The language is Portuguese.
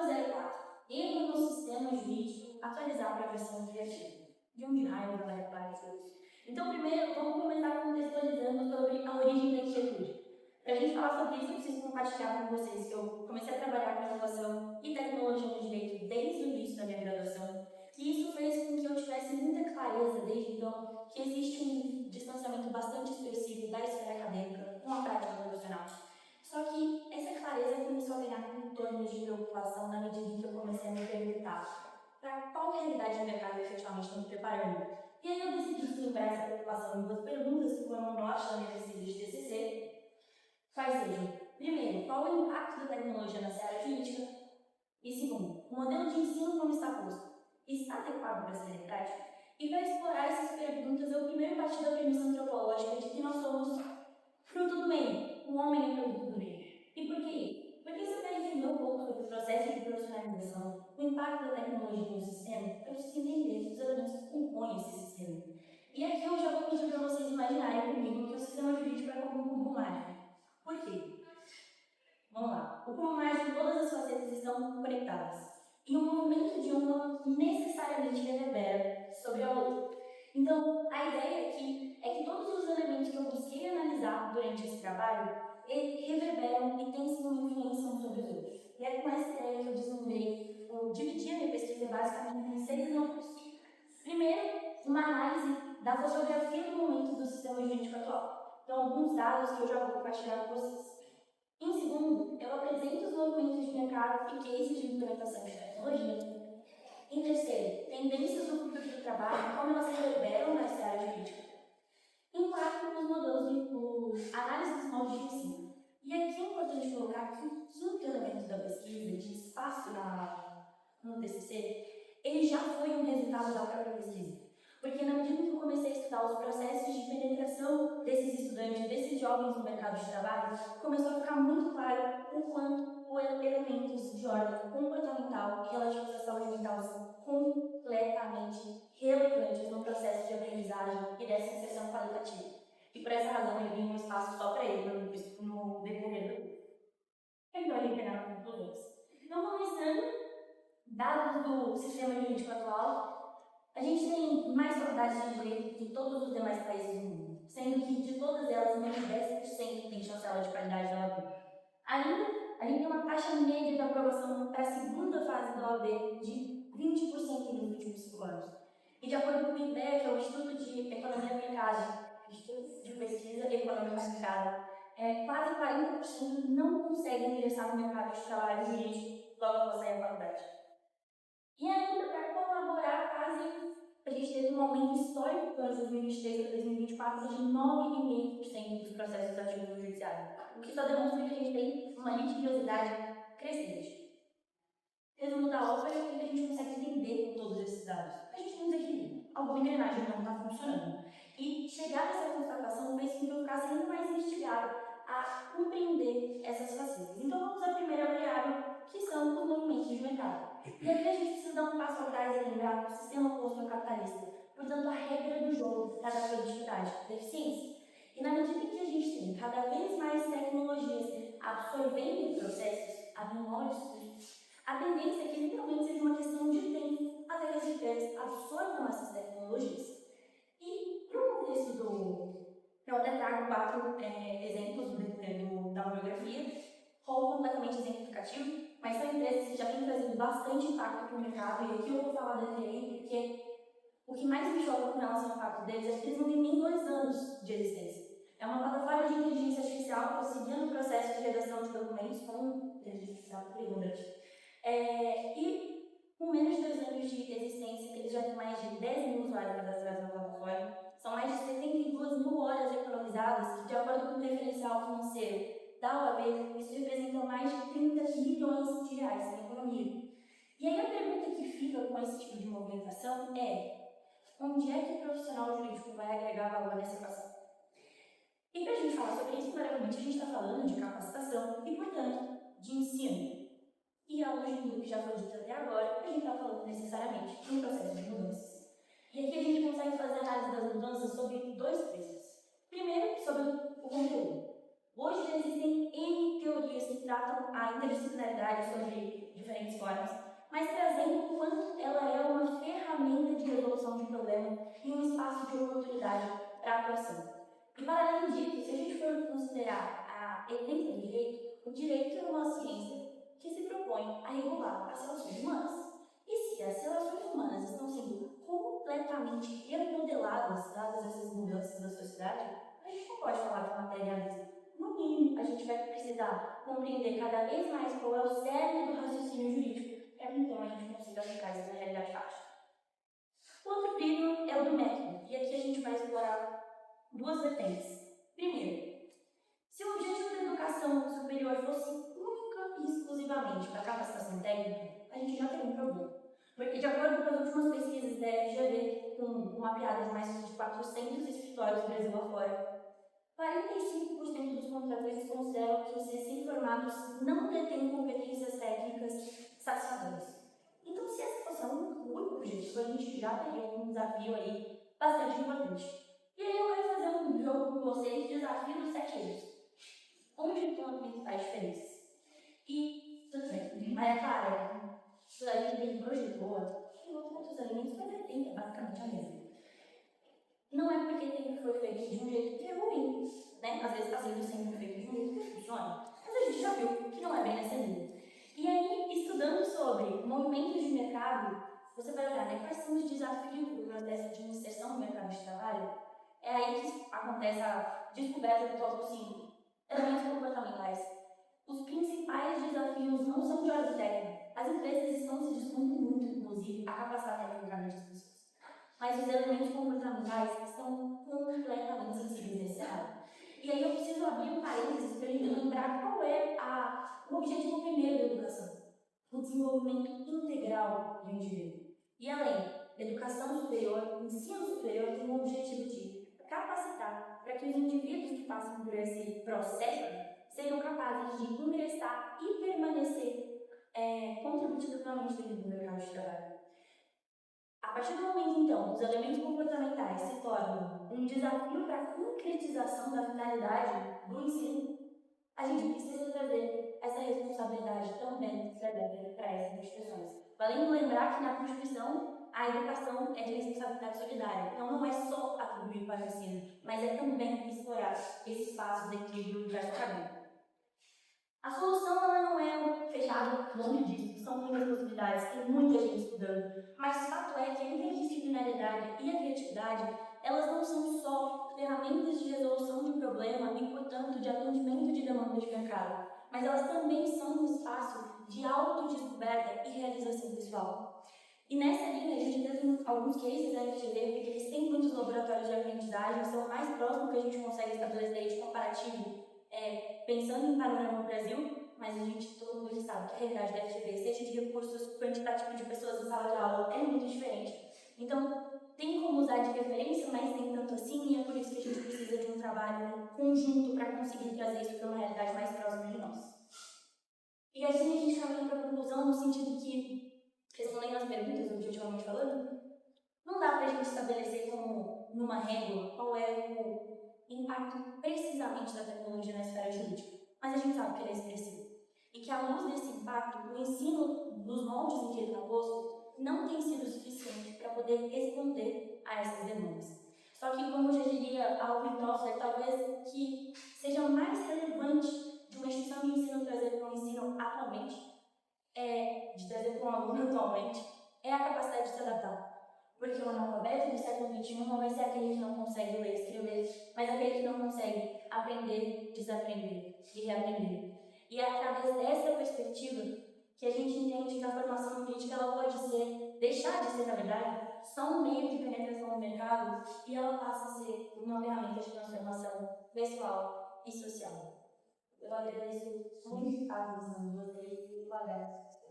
004. Erro no sistema jurídico, atualizar para a versão criativa. De onde raio vai reparar isso? Então, primeiro, vamos começar contextualizando sobre a origem da inquietude. Para a gente falar sobre isso, eu preciso compartilhar com vocês que eu comecei a trabalhar com inovação e tecnologia no direito desde o início da minha graduação. E isso fez com que eu tivesse muita clareza desde então que existe um distanciamento bastante expressivo da esfera acadêmica com a prática profissional. Só que essa clareza começou a ganhar contornos de preocupação na medida em que eu comecei a me perguntar para qual realidade do mercado eu efetivamente estou me preparando. E aí eu decidi desdobrar essa preocupação em duas perguntas que foram o norte da minha pesquisa de TCC. Quais sejam, primeiro, qual o impacto da tecnologia na seara jurídica? E segundo, o modelo de ensino como está posto está adequado para ser em prática? E para explorar essas perguntas, eu primeiro parti da premissa antropológica de que nós somos fruto do meio, o homem é produto do meio. E por quê? Porque isso vai entender um pouco sobre o processo de profissionalização, o impacto da tecnologia no sistema, para você entender os elementos que compõem esse sistema. E aqui eu já vou pedir para vocês imaginarem comigo que o sistema jurídico é como um cubo mágico. Por quê? Vamos lá. O cubo mágico, todas as facetas estão conectadas. E o movimento de uma necessariamente reverbera sobre a outra. Então, a ideia aqui é que todos os elementos que eu busquei analisar durante esse trabalho, eles reverberam e têm sim uma influência uns sobre os outros. E é com essa ideia que eu desenvolvi, eu dividi a minha pesquisa basicamente em 6 núcleos. Primeiro, uma análise da fotografia do momento do sistema jurídico atual. Então, alguns dados que eu já vou compartilhar com vocês. Em segundo, eu apresento os movimentos de mercado e cases de implementação de tecnologia. Em terceiro, tendências do futuro do trabalho e como elas se reverberam na seara jurídica. Em quarto, os modelos análise dos moldes de ensino. E aqui é importante colocar que o quinto elemento da pesquisa, de espaço no TCC, ele já foi um resultado da própria pesquisa. Porque na medida que eu comecei a estudar os processos de penetração desses estudantes, desses jovens no mercado de trabalho, começou a ficar muito claro o quanto elementos de ordem comportamental e relativos à saúde mental são completamente relevantes no processo de aprendizagem e dessa inserção qualitativa. E por essa razão eu vi um espaço só para ele no decorrer do curso. Então, ele terá conclusões. Então, começando, dados do sistema jurídico atual, a gente tem mais faculdades de direito que todos os demais países do mundo, sendo que de todas elas, menos 10% tem chancela de qualidade da OAB. Ainda, a gente tem uma taxa média de aprovação para a segunda fase da OAB de 20% nos últimos 5 anos. E de acordo com o IBE, que é o Instituto de Economia Aplicada, Instituto de Pesquisa Econômica Aplicada, quase 40% não conseguem ingressar no mercado de trabalho jurídico logo após sair da faculdade. E ainda, para colaborar, a gente teve um aumento histórico para 2023 a 2024 de 9,5% dos processos ativos no judiciário, o que só demonstra que a gente tem uma litigiosidade crescente. Resumo da ópera é que a gente consegue entender com todos esses dados. A gente tem um desequilíbrio, alguma engrenagem não está funcionando. E chegar nessa constatação fez com que eu ficasse ainda mais instigado a compreender essas facetas. Então vamos à primeira variável, que são os movimentos de mercado. E aqui a gente precisa dar um passo atrás e lembrar que o sistema oposto ao capitalista, portanto a regra do jogo está da produtividade, da eficiência. E na medida que a gente tem cada vez mais tecnologias absorvendo processos a menores custos, a tendência é que literalmente seja uma questão de tempo até que as empresas absorvam essas tecnologias. E para o contexto eu até trago 4 exemplos da bibliografia, rol completamente exemplificativo, mas são empresas que já têm trazido bastante impacto para o mercado, e aqui eu vou falar da TI, porque o que mais me choca com relação ao impacto deles é que eles não têm nem 2 anos de existência. É uma plataforma de inteligência artificial auxiliando o processo de redação de documentos com inteligência artificial redundante. E com menos de 2 anos de existência, eles já têm mais de 10 mil usuários cadastrados na plataforma, são mais de 72 mil horas economizadas, que, de acordo com o referencial financeiro da OAB, isso representa mais de 30 bilhões de reais em economia. E aí a pergunta que fica com esse tipo de movimentação é: onde é que o profissional jurídico vai agregar valor nessa equação? E para a gente falar sobre isso, primeiramente a gente está falando de capacitação e, portanto, de ensino. E ao longo do que já foi dito até agora, a gente está falando necessariamente de um processo de mudanças. E aqui a gente consegue fazer análise das mudanças sobre 2 prismas. Primeiro, sobre o conteúdo. Hoje já existem N teorias que tratam a interdisciplinaridade sobre diferentes formas, mas trazendo o quanto ela é uma ferramenta de resolução de problemas e um espaço de oportunidade para a atuação. E para além disso, se a gente for considerar a essência do direito, o direito é uma ciência que se propõe a regular as relações humanas. E se as relações humanas estão sendo completamente remodeladas, dadas essas mudanças da sociedade, a gente não pode falar de materialismo. No mínimo, a gente vai precisar compreender cada vez mais qual é o cerne do raciocínio jurídico, para que então a gente consiga aplicar isso na realidade fácil. O outro trilho é o do método, e aqui a gente vai explorar duas vertentes. Primeiro, se o objetivo da educação superior fosse única e exclusivamente para capacitação técnica, a gente já tem um problema. Porque, de acordo com as últimas pesquisas da FGV, com uma piada de mais de 400 escritórios do Brasil afora, 45% dos contratantes consideram que os recém-formados não detêm competências técnicas satisfatórias. Então, se esse fosse o único objetivo, a gente já teria um desafio aí bastante importante. E aí eu quero fazer um jogo com vocês, desafio dos 7 anos. Onde estão as principais diferenças? E, tudo bem, Maria Clara, a gente tem um projetor, tem outros elementos, mas a tem, é basicamente a mesma. Não é porque sempre foi feito de um jeito que é ruim, né? Às vezes está sendo sempre feito de um jeito que funciona, mas a gente já viu que não é bem nessa linha. E aí, estudando sobre movimentos de mercado, você vai olhar, né, quais são os desafios do processo de inserção no mercado de trabalho. É aí que acontece a descoberta do tópico 5, elementos comportamentais. Os principais desafios não são de ordem técnica. As empresas estão se dispondo muito, inclusive, a capacitar tecnicamente as pessoas. Mas os elementos comportamentais estão completamente sensíveis nesse cenário. E aí eu preciso abrir um parênteses para a gente lembrar qual é o objetivo primeiro da educação. O desenvolvimento integral do indivíduo. E além da educação superior, o ensino superior tem o objetivo de capacitar para que os indivíduos que passam por esse processo sejam capazes de ingressar e permanecer contributivamente dentro do mercado de trabalho. A partir do momento, então, os elementos comportamentais se tornam um desafio para a concretização da finalidade do ensino, a gente precisa trazer essa responsabilidade também para essas instituições. Valendo lembrar que na Constituição a educação é de responsabilidade solidária, então não é só atribuir para o ensino, mas é também explorar esse espaço de equilíbrio versus caminho. A solução ela não é fechada, longe disso, são muitas possibilidades, tem muita gente estudando, mas o fato é que a interdisciplinaridade e a criatividade, elas não são só ferramentas de resolução de um problema e, portanto, de atendimento de demanda de mercado, mas elas também são um espaço de autodescoberta e realização pessoal. E nessa linha, a gente tem alguns cases da FGV, porque eles têm muitos laboratórios de aprendizagem, são o mais próximo que a gente consegue estabelecer de comparativo, pensando em panorama no Brasil, mas a gente, todo mundo sabe que a realidade da FGV, seja de recursos, quantitativo de pessoas em sala de aula, é muito diferente. Então, tem como usar de referência, mas nem tanto assim, e é por isso que a gente precisa de um trabalho conjunto para conseguir trazer isso para uma realidade mais próxima de nós. E assim a gente caminha para a conclusão no sentido que, respondendo às perguntas, objetivamente falando, não dá para a gente estabelecer como numa régua qual é o impacto precisamente da tecnologia na esfera jurídica, mas a gente sabe que ele é expressivo. E que, à luz desse impacto, o ensino dos moldes em que ele está posto não tem sido suficiente para poder responder a essas demandas. Só que, como já diria Alvin Toffler, talvez que seja mais relevante de uma instituição de ensino trazer para o ensino atualmente, de trazer para um aluno atualmente, é a capacidade de se adaptar. Porque o analfabeto do século XXI não vai ser aquele que não consegue ler e escrever, mas aquele que não consegue aprender, desaprender e reaprender. E é através dessa perspectiva que a gente entende que a formação jurídica ela pode deixar de ser, na verdade, só um meio de penetração no mercado e ela passa a ser uma ferramenta de transformação pessoal e social. Eu agradeço muito a atenção de vocês e o abraço.